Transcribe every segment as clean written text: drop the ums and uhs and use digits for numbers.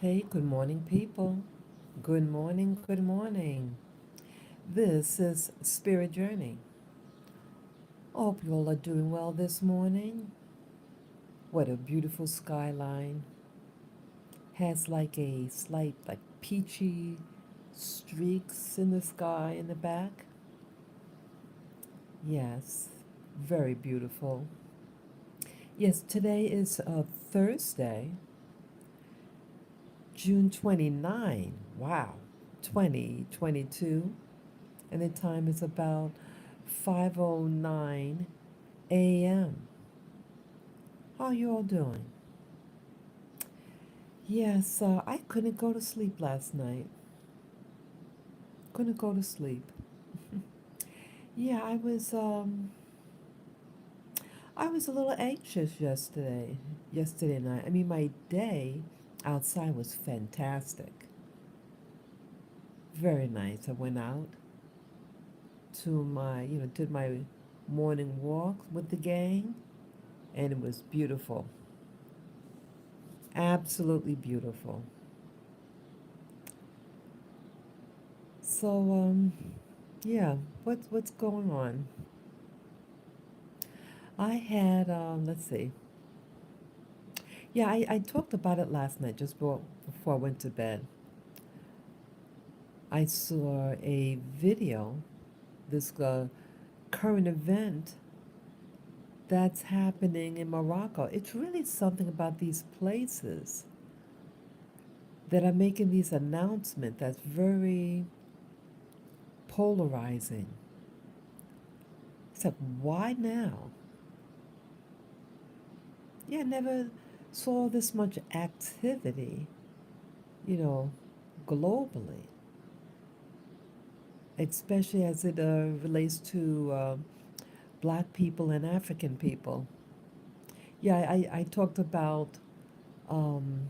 Hey, good morning, people. Good morning, good morning. This is Spirit Journey. Hope you all are doing well this morning. What a beautiful skyline. Has like a slight, like peachy streaks in the sky in the back. Yes, very beautiful. Yes, today is Thursday, June 29. Wow, 2022. And the time is about 5:09 a.m. How are you all doing? Yes, I couldn't go to sleep last night. Couldn't go to sleep. Yeah, I was a little anxious yesterday night. I mean, my day outside was fantastic. Very nice. I went out to did my morning walk with the gang, and it was beautiful. Absolutely beautiful. So, yeah, what's going on? I had, let's see. Yeah, I talked about it last night just before I went to bed. I saw a video, this current event that's happening in Morocco. It's really something about these places that are making these announcements that's very polarizing. It's like, why now? Yeah, never saw this much activity, you know, globally, especially as it relates to black people and African people. Yeah, I talked about um,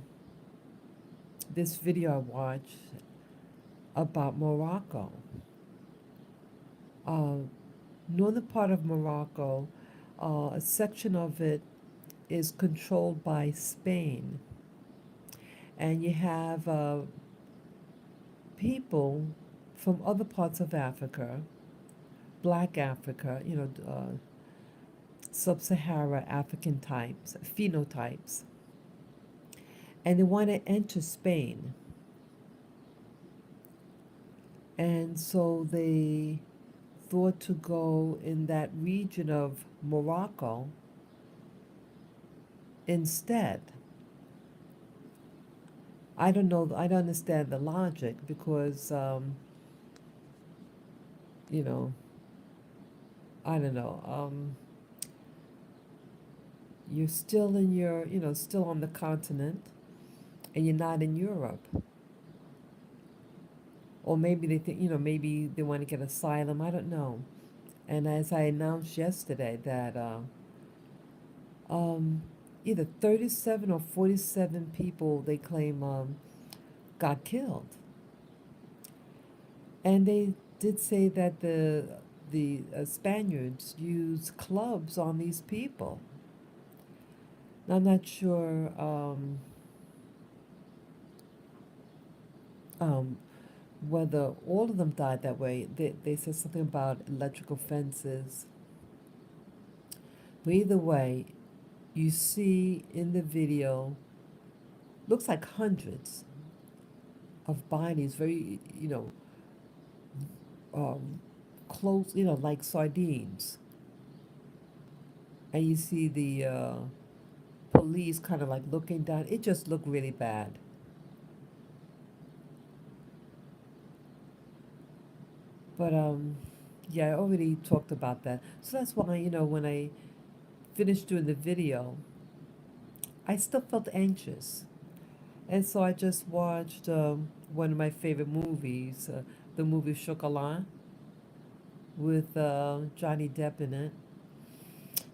this video I watched about Morocco. Uh, Northern part of Morocco, a section of it is controlled by Spain, and you have people from other parts of Africa, Black Africa, sub-Sahara African types, phenotypes, and they want to enter Spain. And so they thought to go in that region of Morocco instead. I don't know, I don't understand the logic because, you know, I don't know. You're still in still on the continent and you're not in Europe. Or maybe they think, maybe they want to get asylum. I don't know. And as I announced yesterday, that um, either 37 or 47 people they claim got killed. And they did say that the Spaniards used clubs on these people. Now, I'm not sure um, whether all of them died that way. They said something about electrical fences. But either way, you see in the video, looks like hundreds of bodies, very, um, close, like sardines. And you see the police kind of like looking down. It just looked really bad. But yeah, I already talked about that. So that's why, when I finished doing the video, I still felt anxious. And so I just watched one of my favorite movies, the movie Chocolat with Johnny Depp in it.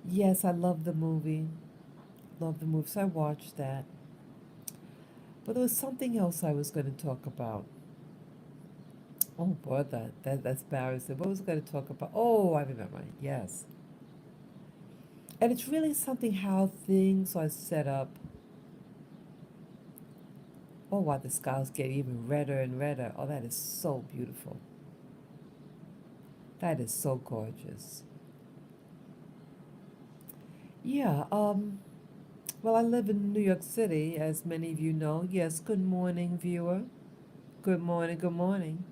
Yes, I love the movie. Love the movie. So I watched that. But there was something else I was going to talk about. Oh boy, that's embarrassing. What was I going to talk about? Oh, I remember. Yes. And it's really something how things are set up Oh, wow, the skies get even redder and redder. Oh, that is so beautiful. That is so gorgeous. Yeah, well, I live in New York City, as many of you know. Yes, good morning, viewer. Good morning, good morning.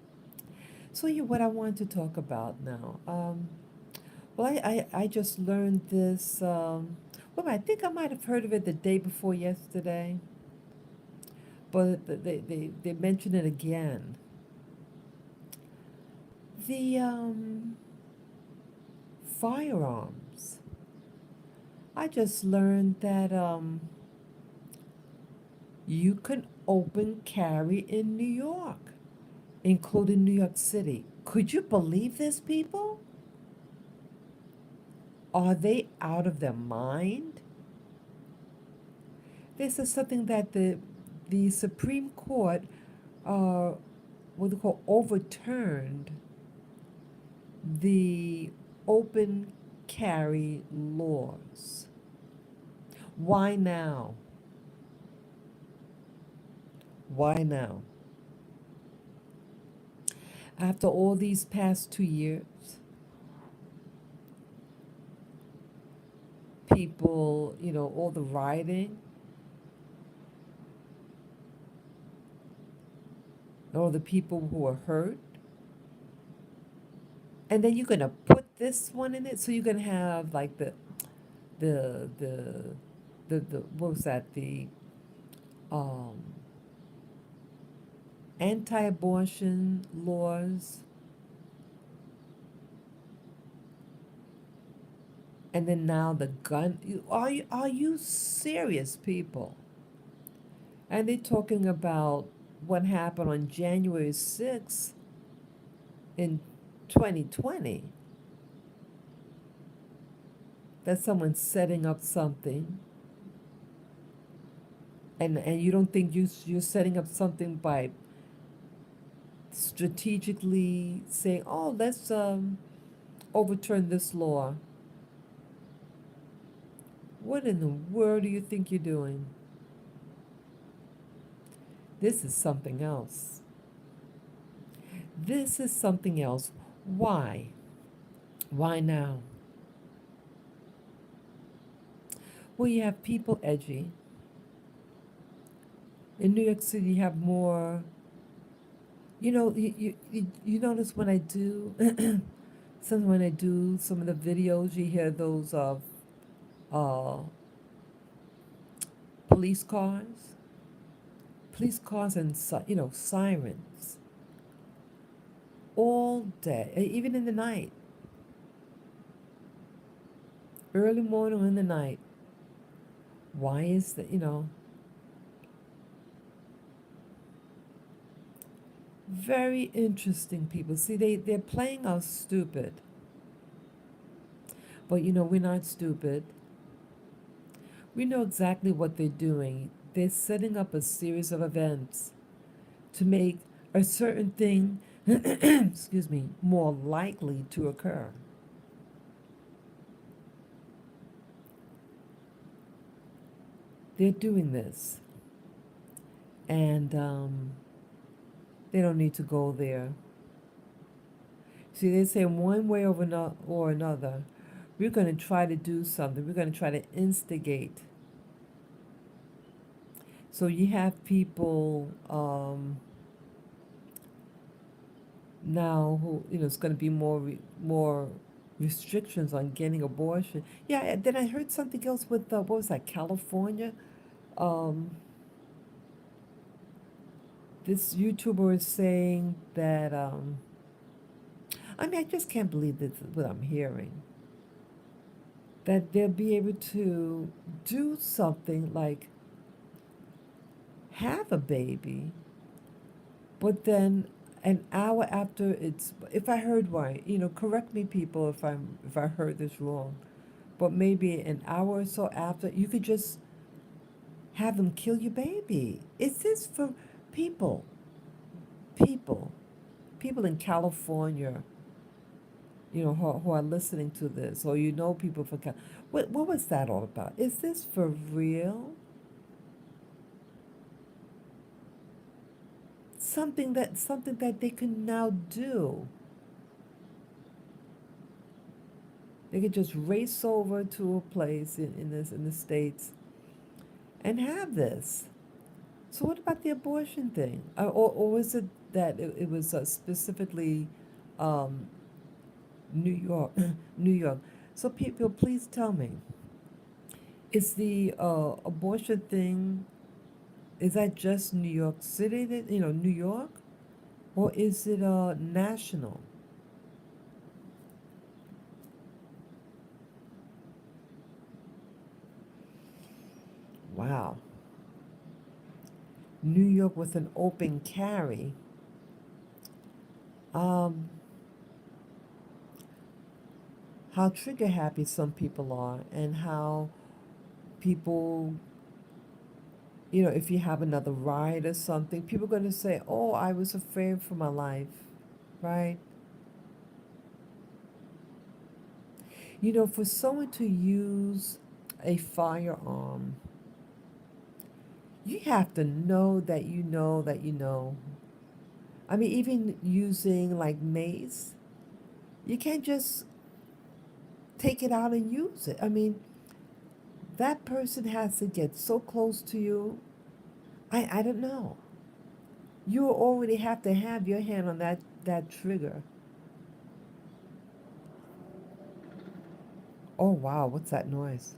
So, yeah, what I want to talk about now. Well, I just learned this. Well, I think I might have heard of it the day before yesterday, but they mentioned it again. The firearms. I just learned that you can open carry in New York, including New York City. Could you believe this, people? Are they out of their mind? This is something that the Supreme Court, uh, what they call, overturned the open carry laws. Why now? Why now? After all these past 2 years, people, all the rioting, all the people who are hurt, and then you're gonna put this one in it. So you're gonna have like the the the what was that? The um, anti-abortion laws, and then now the gun. Are you serious, people? And they're talking about what happened on January 6th in 2020. That someone's setting up something, and you don't think you're setting up something by strategically saying, "Oh, let's overturn this law." What in the world do you think you're doing? This is something else. This is something else. Why? Why now? Well, you have people edgy. In New York City, you have more. You notice when I do, when I do some of the videos, you hear those of uh, police cars, and sirens all day, even in the night, early morning or in the night. Why is that? Very interesting people. See, they're playing us stupid, but we're not stupid. We know exactly what they're doing. They're setting up a series of events to make a certain thing, excuse me, more likely to occur. They're doing this, and they don't need to go there. See, they say one way or another, we're going to try to do something. We're going to try to instigate. So you have people now who it's going to be more restrictions on getting abortion. Yeah, and then I heard something else with what was that, California? Um, this YouTuber is saying that I mean, I just can't believe this is what I'm hearing. That they'll be able to do something like have a baby, but then an hour after it's, if I heard right, correct me, people, if I heard this wrong, but maybe an hour or so after, you could just have them kill your baby. Is this for people, people, people in California, who are listening to this, or people from what was that all about? Is this for real? something that they can now do. They could just race over to a place in the States and have this. So what about the abortion thing? Or was it that it was specifically um, New York, New York? So people, please tell me, is the abortion thing, is that just New York City, that, New York? Or is it national? Wow. New York with an open carry. Um, how trigger happy some people are, and how people, if you have another ride or something, people are going to say, oh, I was afraid for my life, right? For someone to use a firearm, you have to know that you know that you know. I mean, even using like mace, you can't just take it out and use it. I mean, that person has to get so close to you. I don't know. You already have to have your hand on that trigger. Oh wow, what's that noise?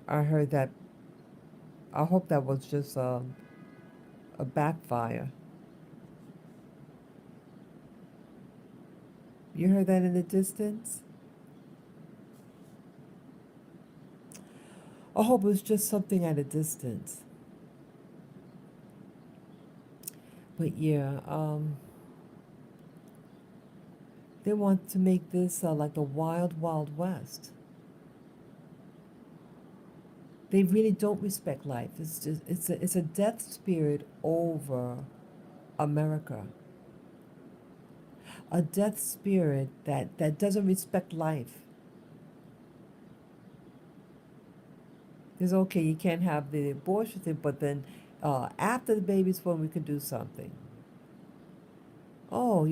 I heard that. I hope that was just a backfire. You heard that in the distance? I hope it was just something at a distance. But yeah, they want to make this like the wild, wild west. They really don't respect life. It's a death spirit over America. A death spirit that doesn't respect life. It's okay, you can't have the abortion thing, but then after the baby's born, we can do something. Oh,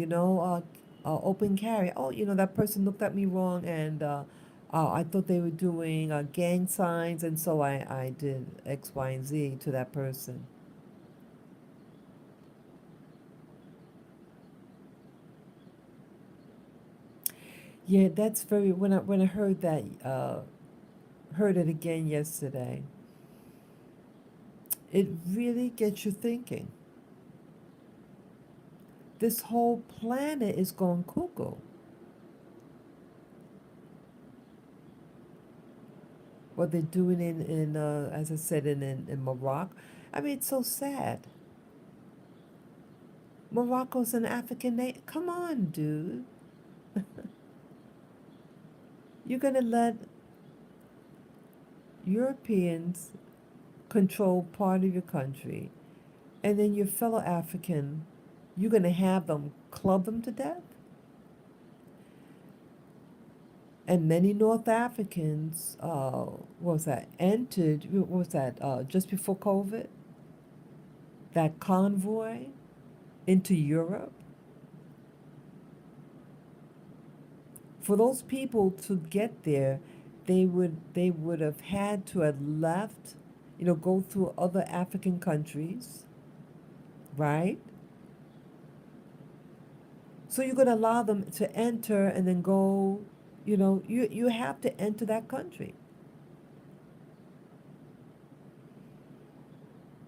open carry. Oh, that person looked at me wrong, and I thought they were doing gang signs, and so I did X, Y, and Z to that person. Yeah, that's very. When I heard that, heard it again yesterday, it really gets you thinking. This whole planet is going cuckoo. What they're doing in as I said, in Morocco. I mean, it's so sad. Morocco's an African nation. Come on, dude. You're gonna let Europeans control part of your country, and then your fellow African, you're gonna have them club them to death. And many North Africans, what was that, entered, what was that, just before COVID, that convoy into Europe. For those people to get there, they would have had to have left, go through other African countries, right? So you're going to allow them to enter and then go, you have to enter that country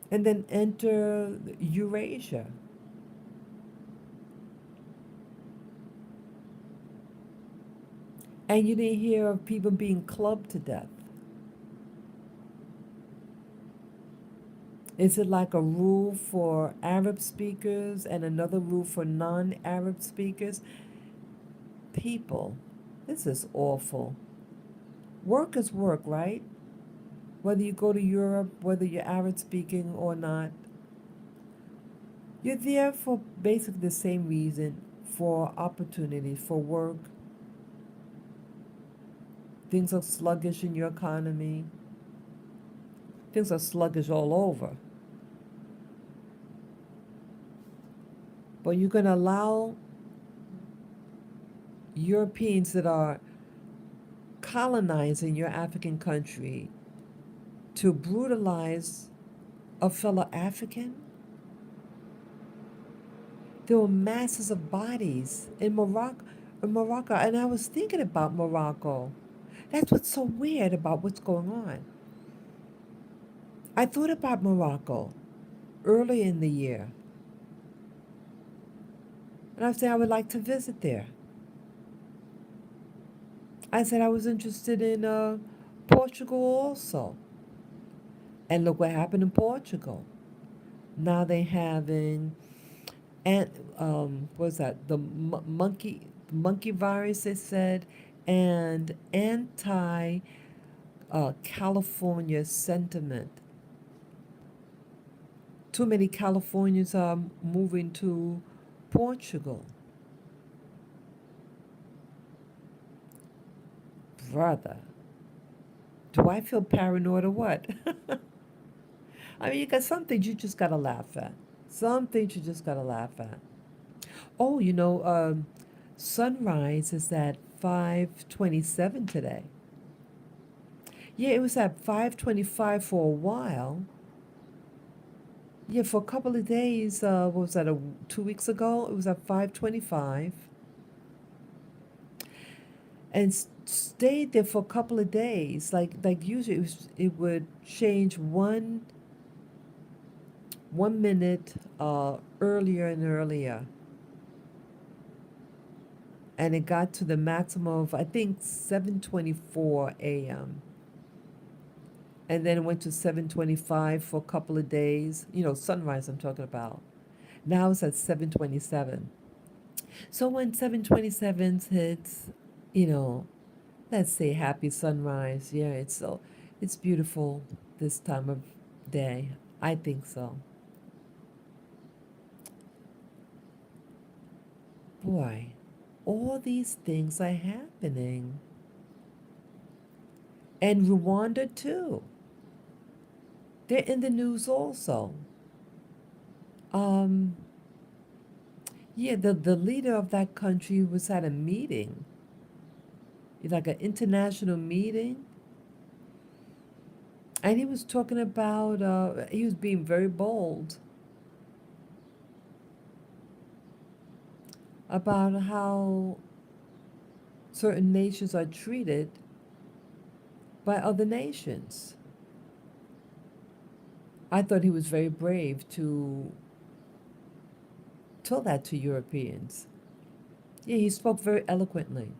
and then enter Eurasia. And you didn't hear of people being clubbed to death. Is it like a rule for Arab speakers and another rule for non-Arab speakers? People, this is awful. Work is work, right? Whether you go to Europe, whether you're Arab speaking or not, you're there for basically the same reason, for opportunity, for work. Things are sluggish in your economy. Things are sluggish all over. But you're going to allow Europeans that are colonizing your African country to brutalize a fellow African? There were masses of bodies in Morocco, and I was thinking about Morocco. That's what's so weird about what's going on. I thought about Morocco early in the year, and I said I would like to visit there. I said I was interested in Portugal also. And look what happened in Portugal. Now they having and what's that? The monkey virus, they said, and anti California sentiment. Too many Californians are moving to Portugal. Brother, do I feel paranoid or what? I mean, you got some things you just gotta laugh at. Some things you just gotta laugh at. Oh, sunrise is at 5:27 today. Yeah, it was at 5:25 for a while. Yeah, for a couple of days. What was that? 2 weeks ago, it was at 5:25, and stayed there for a couple of days. Like usually, it would change 1 minute earlier and earlier, and it got to the maximum of I think 7:24 a.m. And then it went to 7:25 for a couple of days. Sunrise I'm talking about. Now it's at 7:27. So when 7:27 hits, you know, let's say happy sunrise. Yeah, it's beautiful this time of day. I think so. Boy, all these things are happening. And Rwanda too. They're in the news also. Um, yeah, the leader of that country was at a meeting, like an international meeting, and he was talking about, he was being very bold about how certain nations are treated by other nations. I thought he was very brave to tell that to Europeans. Yeah, he spoke very eloquently.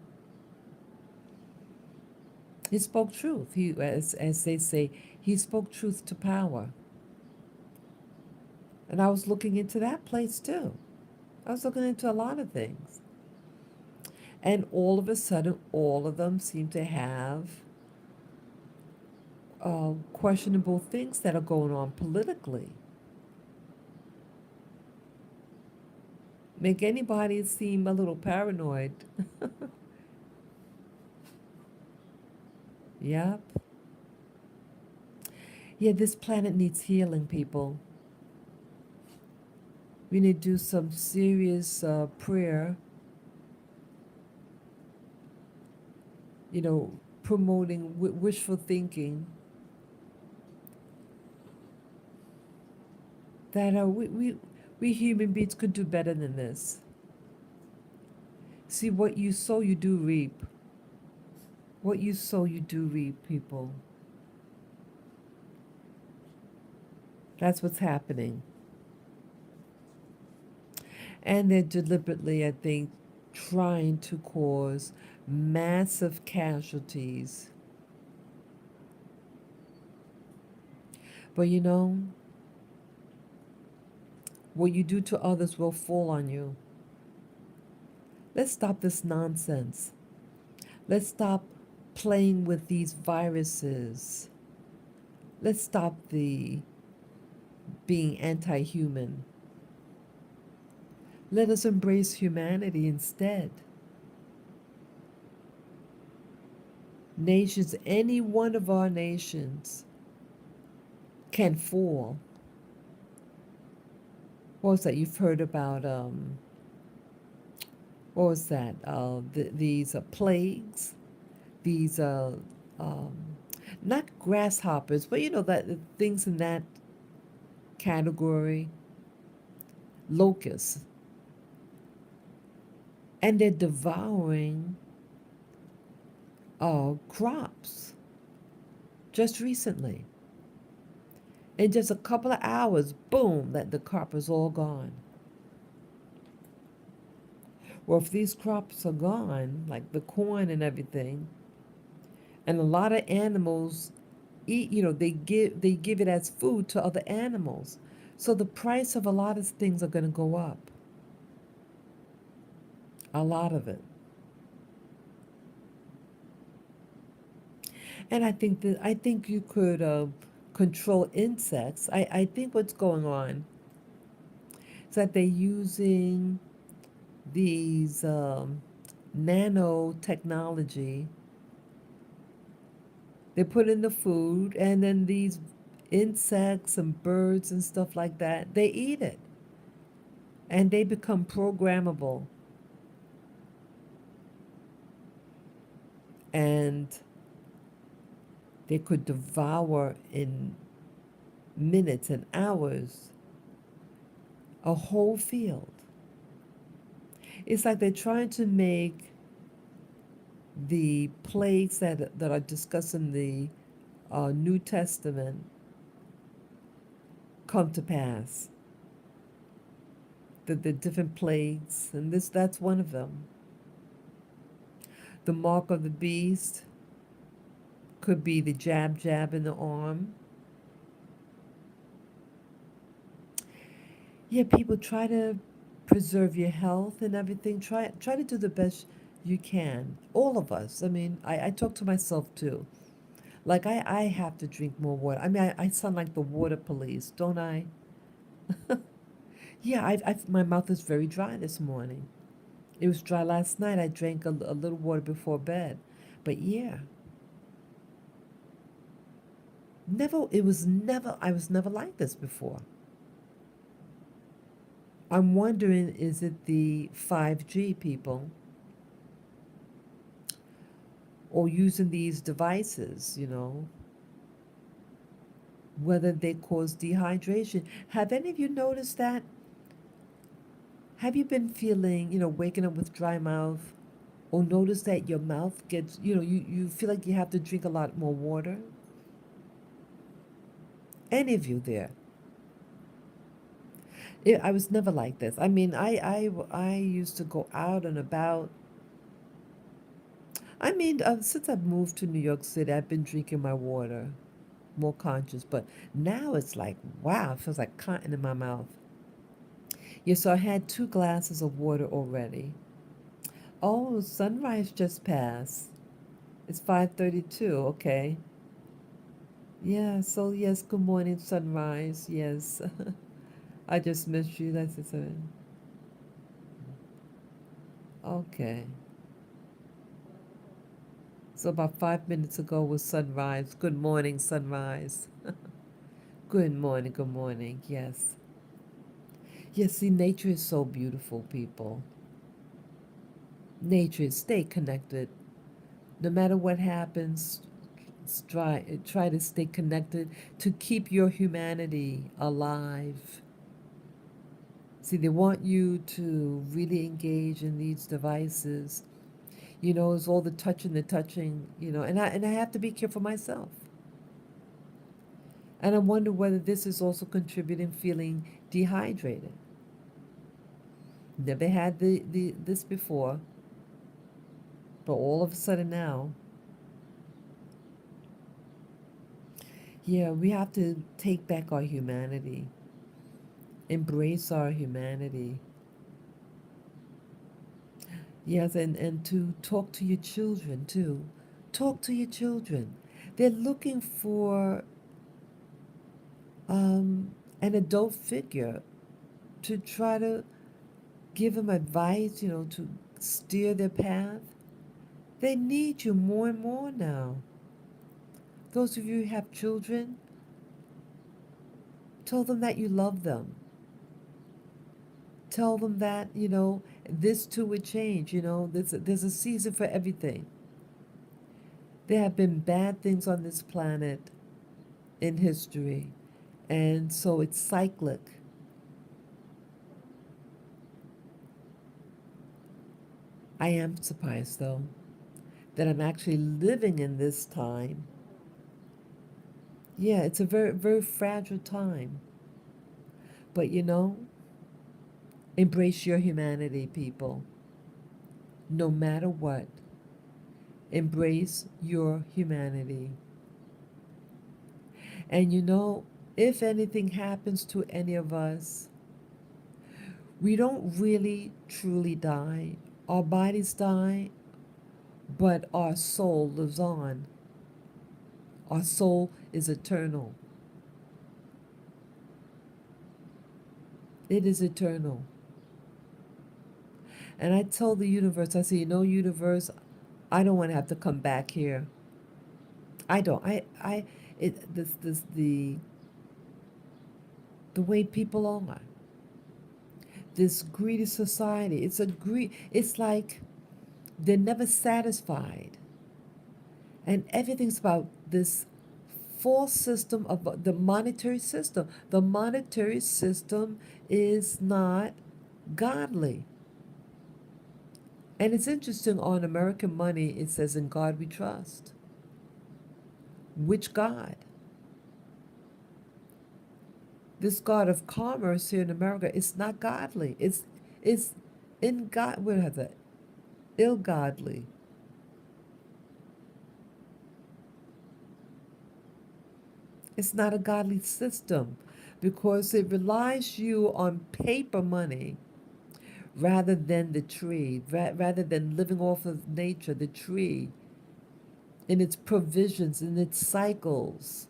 He spoke truth. As they say, he spoke truth to power. And I was looking into that place too. I was looking into a lot of things. And all of a sudden, all of them seem to have questionable things that are going on politically. Make anybody seem a little paranoid. Yep. Yeah, this planet needs healing, people. We need to do some serious prayer, promoting wishful thinking. That we human beings could do better than this. See, what you sow, you do reap. What you sow, you do reap, people. That's what's happening. And they're deliberately, I think, trying to cause massive casualties. But what you do to others will fall on you. Let's stop this nonsense. Let's stop playing with these viruses. Let's stop the being anti-human. Let us embrace humanity instead. Nations, any one of our nations, can fall. What was that? You've heard about what was that? These plagues, these um, not grasshoppers, but you know that the things in that category, locusts, and they're devouring crops just recently. In just a couple of hours, boom, that the crop is all gone. Well, if these crops are gone, like the corn and everything, and a lot of animals eat, they give it as food to other animals. So the price of a lot of things are going to go up. A lot of it. And I think you could control insects. I think what's going on is that they're using these nanotechnology. They put in the food, and then these insects and birds and stuff like that, they eat it, and they become programmable, and they could devour in minutes and hours a whole field. It's like they're trying to make the plagues that are discussed in the New Testament come to pass. The different plagues, and that's one of them. The mark of the beast could be the jab in the arm. Yeah, people try to preserve your health and everything. Try to do the best you can. All of us. I mean, I talk to myself too. Like I have to drink more water. I mean, I sound like the water police, don't I? Yeah, my mouth is very dry this morning. It was dry last night. I drank a little water before bed. But yeah, I was never like this before. I'm wondering, is it the 5G people or using these devices, whether they cause dehydration? Have any of you noticed that? Have you been feeling, waking up with dry mouth, or notice that your mouth gets, you feel like you have to drink a lot more water? Any of you there? I was never like this. I mean, I used to go out and about. I mean, since I've moved to New York City, I've been drinking my water, more conscious. But now it's like, wow, it feels like cotton in my mouth. Yeah, so I had 2 glasses of water already. Oh, sunrise just passed. It's 5:32. Okay. Yeah. So yes, good morning, sunrise. Yes, I just missed you. That's it. Okay. So about 5 minutes ago was sunrise. Good morning, sunrise. Good morning. Good morning. Yes. Yes. See, nature is so beautiful, people. Nature is stay connected. No matter what happens, try to stay connected to keep your humanity alive. See, they want you to really engage in these devices. It's all the touching, and I have to be careful myself. And I wonder whether this is also contributing feeling dehydrated. Never had this before, but all of a sudden now, yeah, we have to take back our humanity, embrace our humanity. Yes, and to talk to your children too. Talk to your children. They're looking for an adult figure to try to give them advice, to steer their path. They need you more and more now. Those of you who have children, Tell them that you love them. Tell them that, this too would change. There's a season for everything. There have been bad things on this planet in history, and so it's cyclic. I am surprised, though, that I'm actually living in this time. Yeah, it's a very, very fragile time. But embrace your humanity, people. No matter what, embrace your humanity. And if anything happens to any of us, we don't really truly die. Our bodies die, but our soul lives on. Our soul is eternal. It is eternal. And I told the universe, I said, universe, I don't want to have to come back here. I don't. The way people are. This greedy society. It's like they're never satisfied. And everything's about this false system of the monetary system. The monetary system is not godly. And it's interesting, on American money, it says, "In God we trust." Which God? This God of commerce here in America is not godly. It's in God. What is that? Ill godly. It's not a godly system because it relies you on paper money rather than the tree, rather than living off of nature, the tree, in its provisions, in its cycles.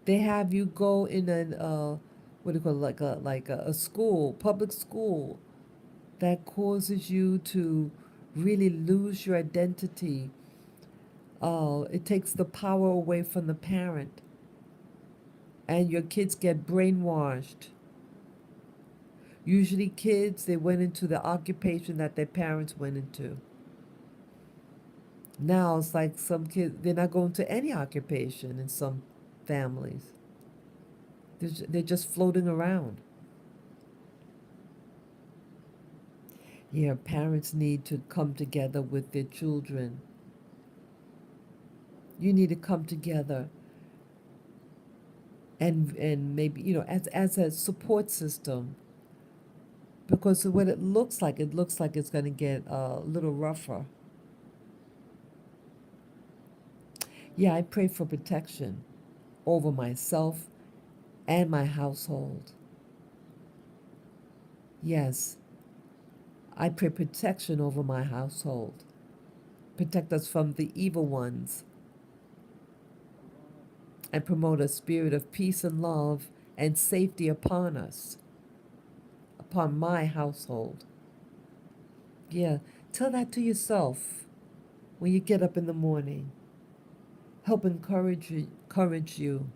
They have you go in what do you call it, like a school, public school, that causes you to really lose your identity. It takes the power away from the parent, and your kids get brainwashed. Usually, kids, they went into the occupation that their parents went into. Now it's like some kids, they're not going to any occupation in some families. They're just floating around. Yeah, parents need to come together with their children. You need to come together and maybe, as a support system, because what it looks like it's going to get a little rougher. Yeah, I pray for protection over myself and my household. Yes, I pray protection over my household. Protect us from the evil ones and promote a spirit of peace and love and safety upon us, upon my household. Yeah, tell that to yourself when you get up in the morning. Help encourage you.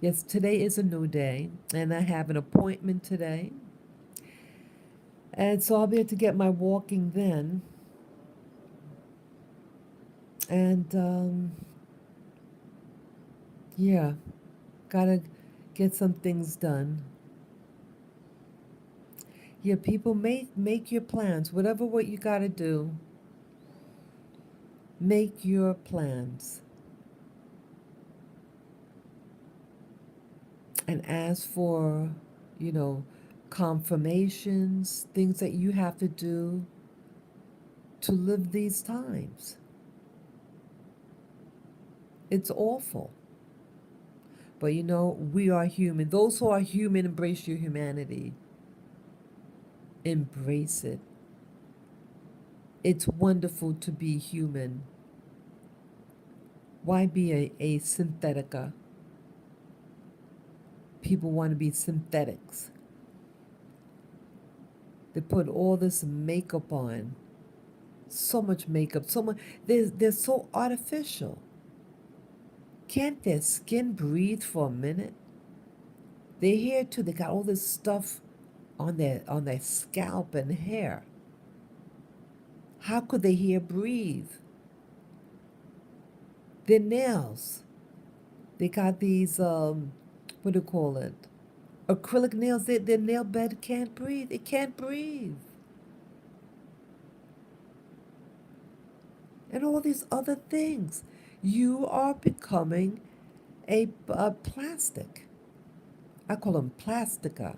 Yes, today is a new day, and I have an appointment today. And so I'll be able to get my walking then. And yeah, gotta get some things done. Yeah, people, make your plans. Whatever what you gotta do, make your plans. And as for, you know, confirmations, things that you have to do to live these times. It's awful. But we are human. Those who are human, embrace your humanity. Embrace it. It's wonderful to be human. Why be a synthetica? People want to be synthetics. They put all this makeup on. So much makeup. They're so artificial. Can't their skin breathe for a minute? Their hair too, they got all this stuff on their scalp and hair. How could their hair breathe? Their nails. They got these what do you call it? Acrylic nails. Their nail bed can't breathe. It can't breathe. And all these other things. You are becoming a plastic. I call them plastica.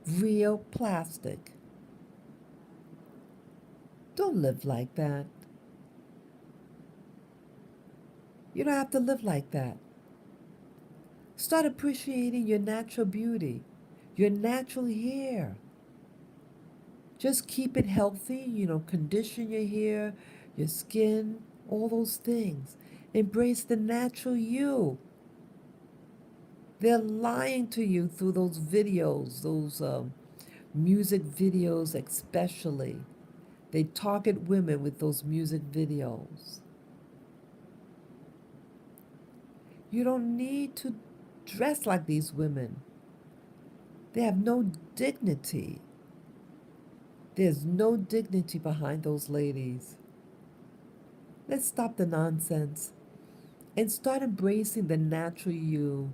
Real plastic. Don't live like that. You don't have to live like that. Start appreciating your natural beauty, your natural hair. Just keep it healthy, condition your hair, your skin, all those things. Embrace the natural you. They're lying to you through those videos, those music videos especially. They target women with those music videos. You don't need to dress like these women. They have no dignity. There's no dignity behind those ladies. Let's stop the nonsense and start embracing the natural you.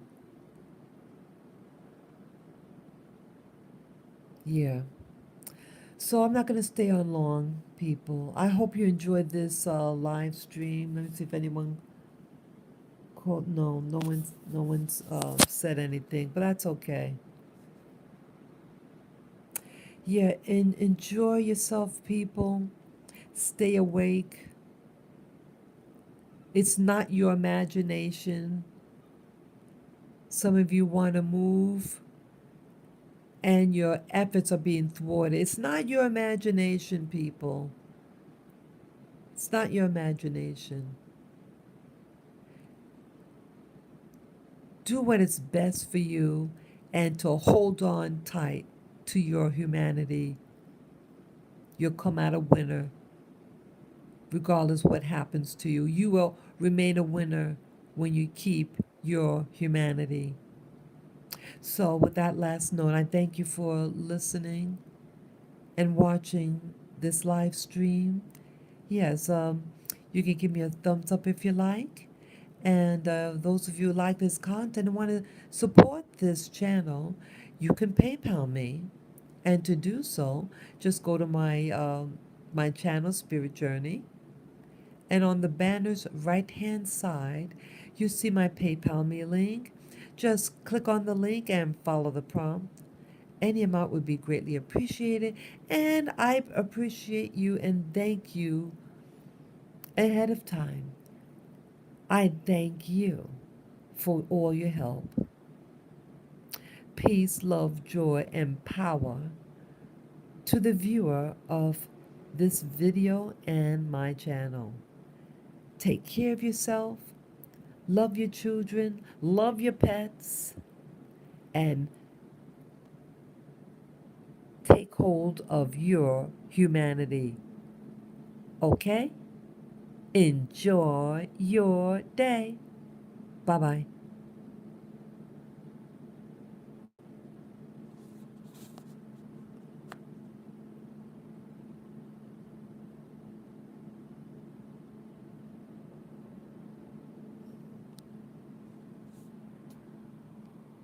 Yeah. So I'm not going to stay on long, people. I hope you enjoyed this live stream. Let me see if anyone called. No, no one's said anything, but that's okay. Yeah, and enjoy yourself, people. Stay awake. It's not your imagination. Some of you want to move and your efforts are being thwarted. It's not your imagination, people. It's not your imagination. Do what is best for you and to hold on tight to your humanity. You'll come out a winner regardless what happens to you. You will remain a winner when you keep your humanity. So, with that last note, I thank you for listening and watching this live stream. Yes, you can give me a thumbs up if you like. And those of you who like this content and want to support this channel, you can PayPal me. And to do so, just go to my channel, Spirit Journey, and on the banner's right-hand side, you see my PayPal me link. Just click on the link and follow the prompt. Any amount would be greatly appreciated, and I appreciate you and thank you ahead of time. I thank you for all your help. Peace, love, joy, and power to the viewer of this video and my channel. Take care of yourself, love your children, love your pets, and take hold of your humanity. Okay? Enjoy your day. Bye bye.